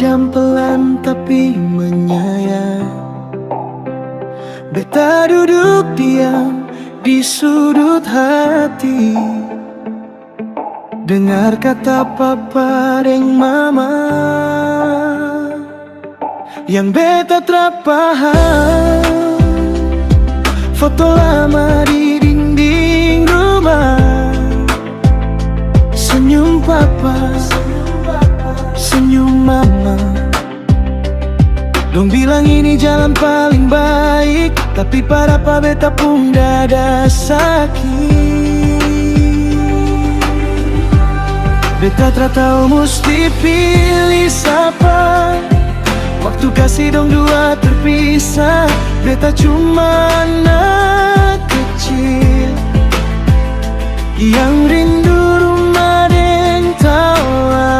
Tajam pelan tapi menyayat. Beta duduk diam di sudut hati, dengar kata papa deng mama yang beta terpaham. Foto lama di dinding rumah, senyum papa, senyum mama. Dong bilang ini jalan paling baik, tapi pada pa beta pun dada sakit. Beta tak tahu mesti pilih siapa. Waktu kasih dong dua terpisah. Beta cuma anak kecil yang rindu rumah dan tawa.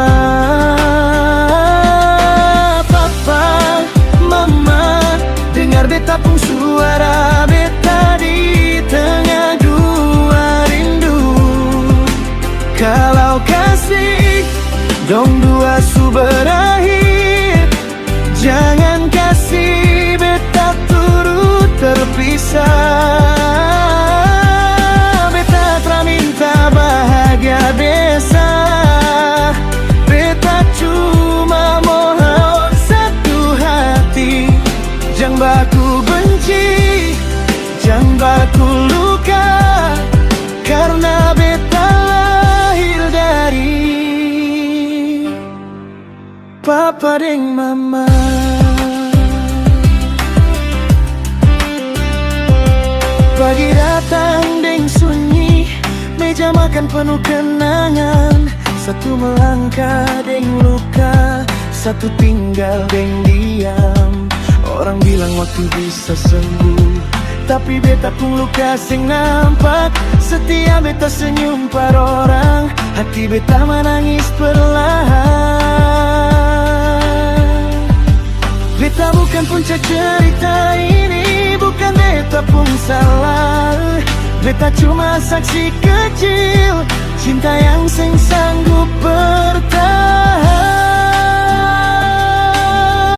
Papa, mama, dengar beta pun suara beta di tengah dua rindu. Kalau kasih dong dua su berakhir, jangan kasih beta turut terpisah. Beta tak minta bahagia desa, beta cuma mohon satu hati. Jangan baku benci, jangan baku luka, karena beta lahir dari papa deng mama. Pagi datang deng sunyi, meja makan penuh kenangan. Satu melangkah deng luka, satu tinggal deng diam. Orang bilang waktu bisa sembuh, tapi beta pun luka sing nampak. Setiap beta senyum par orang, hati beta menangis perlahan. Beta bukan puncak cerita ini, bukan beta pun salah. Beta cuma saksi kecil cinta yang sing sanggup bertahan.